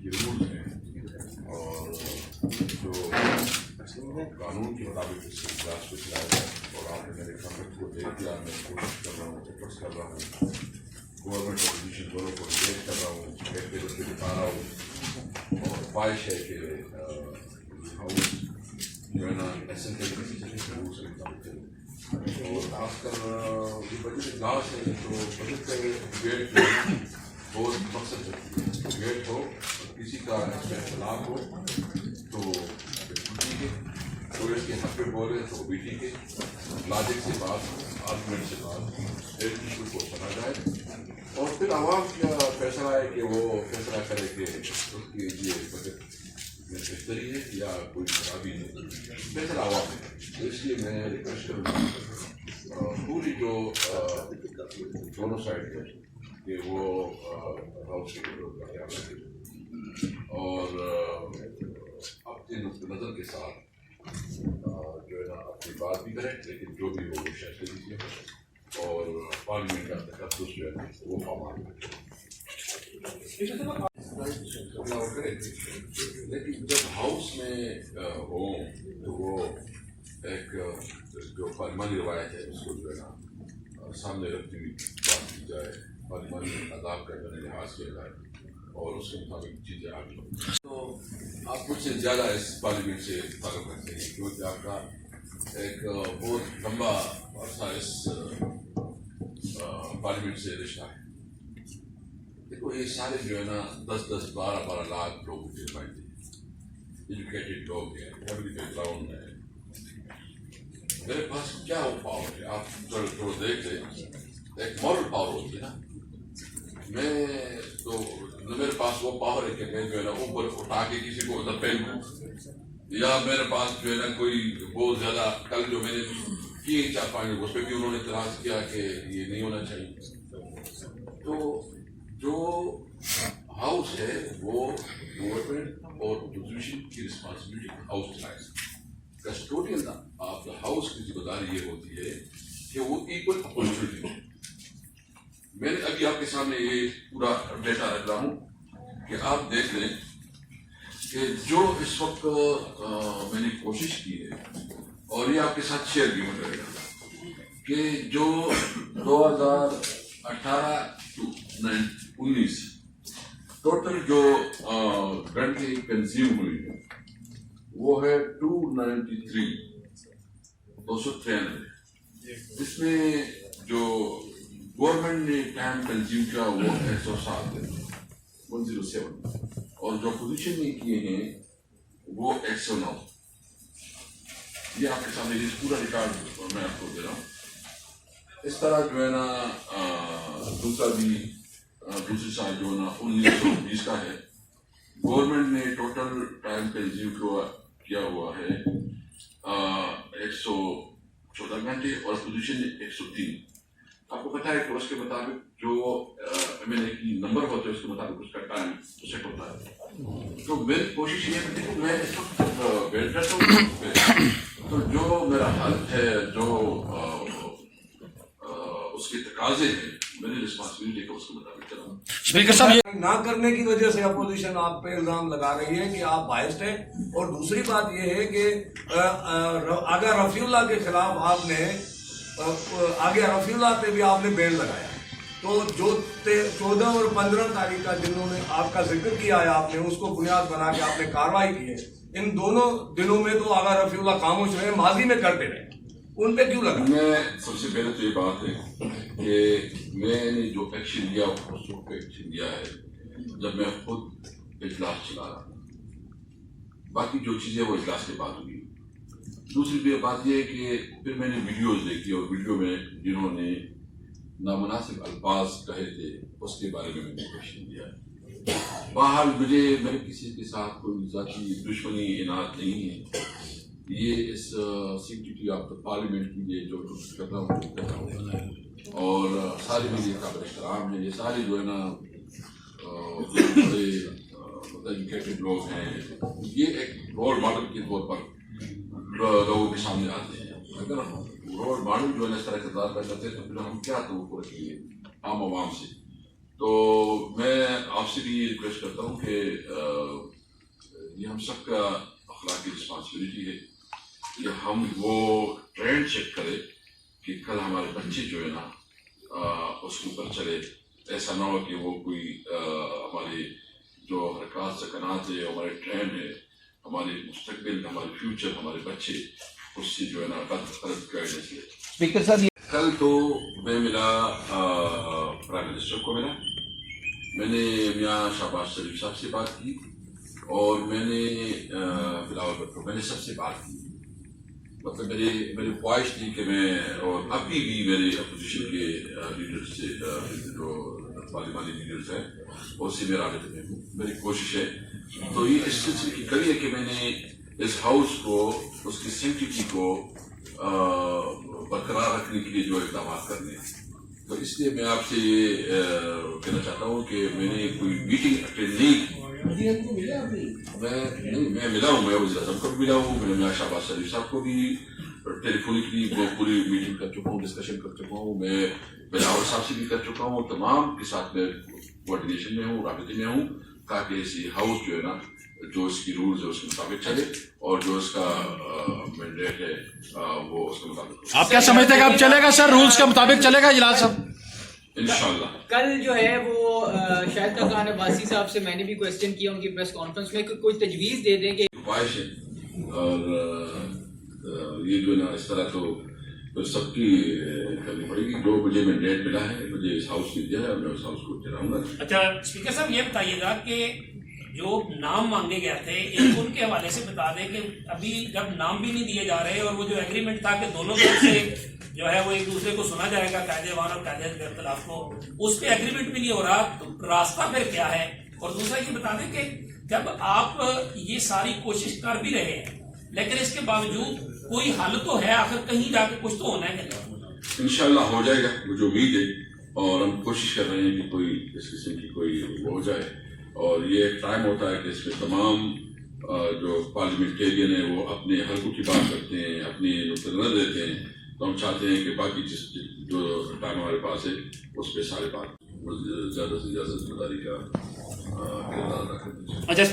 یہ رولز ہیں اور جو قانون کے مطابق اس اجلاس کو چلایا جائے، اور آپ نے میرے کمنٹ کو دیکھ دیا، میں کوشش کر رہا ہوں، ایفرٹس کر رہا ہوں، گورنمنٹ اپوزیشن دونوں کو انگیج کر رہا ہوں، بیٹھے بیٹھے دکھا رہا ہوں، اور خواہش ہے کہ ہاؤس جو ہے نا ایسے طریقے سے رولس کے مطابق چلے، اور خاص کر یہ بجٹ اجلاس ہے تو بجٹ کا ڈبیٹ بہت مقصد رکھتی ہے، ڈبیٹ ہو کسی کا اس میں اختلاف ہو تو ٹھیک ہے، کوئی اس کے حق پہ بولے تو بھی ٹھیک ہے، لاجک سے بات، آرگومنٹ سے بات، ایک ایشو کو سمجھا جائے، اور پھر عوام کا فیصلہ ہے کہ وہ فیصلہ کرے کہ اس کی یہ بجٹ میں بہتری ہے یا کوئی خرابی ہے، فیصلہ عوام ہے۔ اس لیے میں ریکویسٹ کروں گا پوری جو دونوں سائڈ ہے کہ وہ ہاؤس کے کا خیال رکھے اور اپنے نقطۂ نظر کے ساتھ جو ہے نا اپنی بات بھی کریں، لیکن جو بھی ہو وہ فیصلے دیجیے اور پارلیمنٹ کا تقدس جو ہے وہ پامان کرے، لیکن جب ہاؤس میں ہوں تو وہ ایک جو پارلیمانی روایت ہے اس کو جو ہے نا سامنے رکھتی ہوئی بات کی جائے، پارلیمانی آداب کا جو ہے لحاظ کیا جائے اور اس کے مطابق چیزیں آگے بڑھیں۔ تو آپ مجھ سے زیادہ اس پارلیمنٹ سے تعلق رکھتے ہیں کیونکہ آپ کا ایک بہت لمبا عرصہ اس پارلیمنٹ سے رشتہ ہے۔ دیکھو یہ سارے جو ہے نا 10-10 12-12 لاکھ لوگ مجھے نمائندے ہیں، ایجوکیٹڈ لوگ ہیں، فیملی بیک گراؤنڈ ہے، میرے پاس کیا وہ پاور ہے؟ آپ تھوڑا دیکھ لیں، ایک مورل پاور ہوتی ہے نا، میں تو میرے پاس وہ پاور ہے کہ میں جو ہے نا اوپر اٹھا کے کسی کو ادھر پھینکوں، یا میرے پاس جو ہے نا کوئی بہت زیادہ کل جو میں نے کیے 4-5 اس پہ بھی انہوں نے اعتراض کیا کہ یہ نہیں ہونا چاہیے۔ تو جو ہاؤس ہے وہ گورنمنٹ اور اپوزیشن کی رسپانسبلٹی ہاؤس چلائے، کسٹوڈین آف دا ہاؤس کی ذمہ داری یہ ہوتی ہے کہ وہ ایکول اپارچونیٹی دے۔ میں نے ابھی آپ کے سامنے یہ پورا ڈیٹا رکھ رہا ہوں کہ آپ دیکھ لیں کہ جو اس وقت میں نے کوشش کی ہے، اور یہ آپ کے ساتھ شیئر بھی ہو جائے گا کہ جو 2018 to 19 ٹوٹل جو گھنٹے کنزیوم ہوئی ہے وہ ہے 293 اس میں جو گورنمنٹ نے ٹائم کنزیوم کیا وہ 107 107 اور جو اپوزیشن نے کیے ہیں وہ 109۔ یہ آپ کے سامنے یہ پورا ریکارڈ میں آپ کو دے رہا ہوں۔ اس طرح جو ہے نا دوسرا بھی دوسری سال جو ہے نا 1920 کا ہے، گورنمنٹ نے ٹوٹل ٹائم کنزیوم کیا ہوا ہے 114 گھنٹے اور اپوزیشن نے 103۔ آپ کو پتا ہے کہ اس کے مطابق جو ایم ایل اے کی نمبر ہوتے ہیں اس کے مطابق اس کا ٹائم سیٹ ہوتا ہے۔ تو میری کوشش یہ ہے کہ میں اس وقت بیٹھ رہتا ہوں تو جو میرا حل ہے، جو اس کے تقاضے ہیں، میری رسپانسبلٹی کو اس کے مطابق چلاؤں۔ اسپیکر صاحب نہ کرنے کی وجہ سے اپوزیشن آپ پہ الزام لگا رہی ہے کہ آپ بائسڈ ہیں، اور دوسری بات یہ ہے کہ آگے رفیع اللہ کے خلاف آپ نے رفیع اللہ پہ بھی آپ نے بین لگایا، تو جو 14 اور 15 تاریخ کا جنہوں نے آپ کا ذکر کیا ہے، آپ نے اس کو بنیاد بنا کے آپ نے کارروائی کی ہے، ان دونوں دنوں میں تو آگا رفیع اللہ خاموش رہے، ماضی میں کرتے رہے، ان پہ کیوں لگا؟ میں سب سے پہلے تو یہ بات ہے کہ میں نے جو ایکشن لیا اس وقت ایکشن لیا ہے جب میں خود اجلاس چلا رہا تھا، باقی جو چیزیں وہ اجلاس کے بعد ہوئی۔ دوسری بات یہ ہے کہ پھر میں نے ویڈیوز دیکھی اور ویڈیو میں جنہوں نے نامناسب الفاظ کہے تھے اس کے بارے میں نے ایکشن لیا ہے۔ بہرحال مجھے میرے کسی کے ساتھ کوئی ذاتی دشمنی عناد نہیں ہے، یہ اس سیکریٹری آف دا پارلیمنٹ کے لیے جو کچھ کر رہا ہوں اور سارے میڈیا قابل احترام ہیں، یہ سارے جو ہے نا بڑے ایجوکیٹڈ لوگ ہیں، یہ ایک رول ماڈل کے طور پر لوگوں کے سامنے آتے ہیں۔ اگر رول ماڈل جو ہے اس طرح کردار کر جاتے ہیں تو پھر ہم کیا توقع رکھیں گے عام عوام سے؟ تو میں آپ سے بھی یہ ریکویسٹ کرتا ہوں کہ یہ ہم سب کا اخلاقی رسپانسبلٹی ہے کہ ہم وہ ٹرینڈ چیک کریں کہ کل ہمارے بچے جو ہے نا اس کے اوپر چلے. ایسا نہ ہو کہ وہ کوئی ہماری جو حرکات سکنات ہے, ہمارے ٹرینڈ ہے, ہمارے مستقبل, ہمارے فیوچر, ہمارے بچے اس سے جو ہے نا غلط گائیڈنس لے. اسپیکر صاحب کل تو میں ملا پرائم منسٹر کو ملا, میں نے میاں شہباز شریف صاحب سے بات کی, اور میں نے بلاول بھٹو, میں نے سب سے بات کی. مطلب میری خواہش تھی کہ میں, اور ابھی بھی میرے اپوزیشن کے لیڈرز سے جو پارلیمانی لیڈرز ہیں اس سے میں رابطے میں ہوں. میری کوشش ہے تو یہ اس سلسلے کی کری ہے کہ میں نے اس ہاؤس کو, اس کی سینکٹیٹی کو برقرار رکھنے کے لیے جو اقدامات کرنے ہیں. تو اس لیے میں آپ سے یہ کہنا چاہتا ہوں کہ میں نے کوئی میٹنگ اٹینڈ نہیں کی. میں ملا ہوں, میں وزیر اعظم کو بھی ملا ہوں, میں نے میاں شہباز شریف صاحب کو بھی ٹیلی فونکلی وہ پوری میٹنگ کر چکا ہوں, ڈسکشن کر چکا ہوں. میں بلاول صاحب سے بھی کر چکا ہوں. تمام کے ساتھ میں کوآرڈینیشن میں ہوں, رابطے میں ہوں, تاکہ اسی ہاؤس جو ہے نا جو اس کی رولز ہے اس کے مطابق چلے, اور جو اس کا مینڈیٹ ہے وہ اس کے مطابق. آپ کیا سمجھتے ہیں کہ اب چلے گا سر, رولز کے مطابق چلے گا اجلاس صاحب؟ انشاءاللہ. کل جو ہے وہ شاہد خاقان عباسی صاحب سے میں نے بھی کوشچن کیا ان کی پریس کانفرنس میں کہ کوئی تجویز دے دیں کہ خواہش ہے, اور یہ جو ہے نا اس طرح تو سب کی کرنی پڑے گی. جو مجھے مینڈیٹ ملا ہے, مجھے اس ہاؤس نے دیا ہے, میں اس ہاؤس کو چلاؤں گا. اچھا اسپیکر صاحب یہ بتائیے گا کہ جو نام مانگے گئے تھے ایک ان کے حوالے سے بتا دیں کہ ابھی جب نام بھی نہیں دیے جا رہے, اور وہ جو ایگریمنٹ تھا کہ دونوں طرف سے جو ہے وہ ایک دوسرے کو سنا جائے گا قاعدے وان اور قاعدے کے اختلاف کو, اس پہ ایگریمنٹ بھی نہیں ہو رہا, تو راستہ پھر کیا ہے؟ اور دوسرا یہ بتا دیں کہ جب آپ یہ ساری کوشش کر بھی رہے ہیں لیکن اس کے باوجود کوئی حل تو ہے, آخر کہیں جا کے کچھ تو ہونا ہے. انشاءاللہ ہو جائے گا, مجھے امید ہے, اور ہم کوشش کر رہے ہیں کہ کوئی اس قسم کی کوئی وہ ہو جائے. اور یہ ایک ٹائم ہوتا ہے کہ اس میں تمام جو پارلیمنٹیرین ہیں وہ اپنے حلقوں کی بات کرتے ہیں, اپنی نقطۂ نظر دیتے ہیں. تو ہم چاہتے ہیں کہ باقی جو ٹائم ہمارے پاس ہے اس پہ سارے بات زیادہ سے زیادہ ذمہ داری کا کردار ادا کرنا چاہیے. اچھا